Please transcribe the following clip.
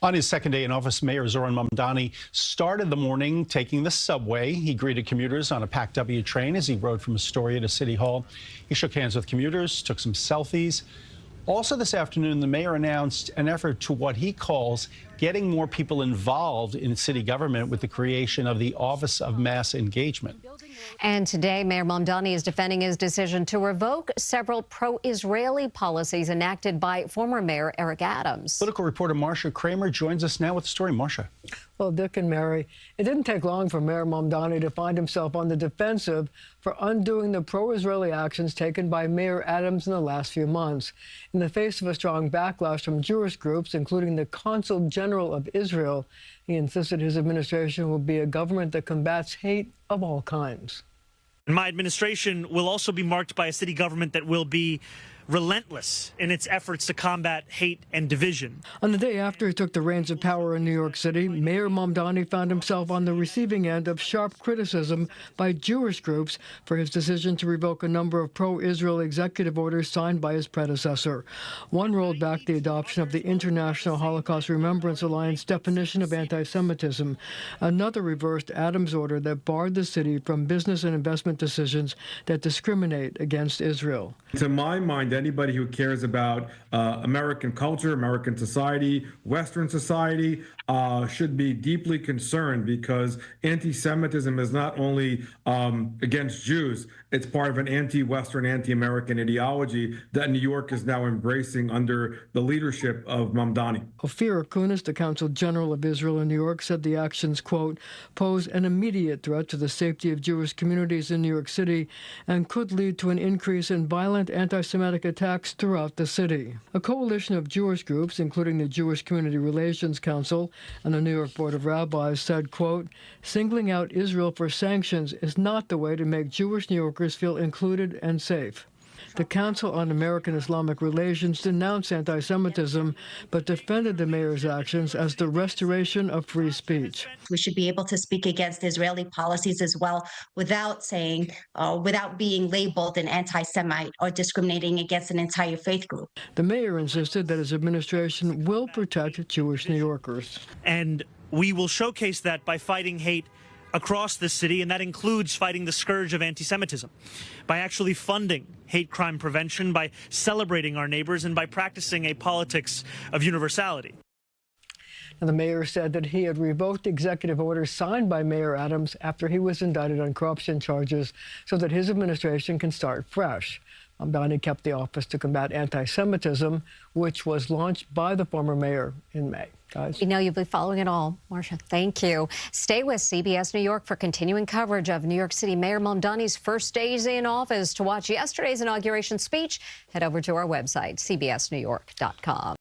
On his second day in office, Mayor Zohran Mamdani started the morning taking the subway. He greeted commuters on a packed W train as he rode from Astoria to City Hall. He shook hands with commuters, took some selfies. Also this afternoon, the mayor announced an effort to what he calls getting more people involved in city government with the creation of the Office of Mass Engagement. And today, Mayor Mamdani is defending his decision to revoke several pro-Israeli policies enacted by former Mayor Eric Adams. Political reporter Marcia Kramer joins us now with the story. Marcia. Well, Dick and Mary, it didn't take long for Mayor Mamdani to find himself on the defensive for undoing the pro-Israeli actions taken by Mayor Adams in the last few months. In the face of a strong backlash from Jewish groups, including the Consul General of Israel, he insisted his administration will be a government that combats hate of all kinds. My administration will also be marked by a city government that will be relentless in its efforts to combat hate and division. On the day after he took the reins of power in New York City, Mayor Mamdani found himself on the receiving end of sharp criticism by Jewish groups for his decision to revoke a number of pro-Israel executive orders signed by his predecessor. One rolled back the adoption of the International Holocaust Remembrance Alliance definition of anti-Semitism. Another reversed Adams' order that barred the city from business and investment decisions that discriminate against Israel. To my mind, anybody who cares about American culture, American society, Western society should be deeply concerned, because anti-Semitism is not only against Jews, it's part of an anti-Western, anti-American ideology that New York is now embracing under the leadership of Mamdani. Ophir Akunis, the Consul General of Israel in New York, said the actions, quote, pose an immediate threat to the safety of Jewish communities in New York City and could lead to an increase in violent anti-Semitic attacks throughout the city. A coalition of Jewish groups, including the Jewish Community Relations Council and the New York Board of Rabbis, said, quote, singling out Israel for sanctions is not the way to make Jewish New Yorkers feel included and safe. The Council on American Islamic Relations denounced anti-Semitism, but defended the mayor's actions as the restoration of free speech. We should be able to speak against Israeli policies as well without being labeled an anti-Semite or discriminating against an entire faith group. The mayor insisted that his administration will protect Jewish New Yorkers. And we will showcase that by fighting hate across the city, and that includes fighting the scourge of anti-Semitism, by actually funding hate crime prevention, by celebrating our neighbors, and by practicing a politics of universality. And the mayor said that he had revoked executive orders signed by Mayor Adams after he was indicted on corruption charges so that his administration can start fresh. Mamdani kept the Office to Combat Anti-Semitism, which was launched by the former mayor in May. Guys. We know you'll be following it all. Marcia, thank you. Stay with CBS New York for continuing coverage of New York City Mayor Mamdani's first days in office. To watch yesterday's inauguration speech, head over to our website, cbsnewyork.com.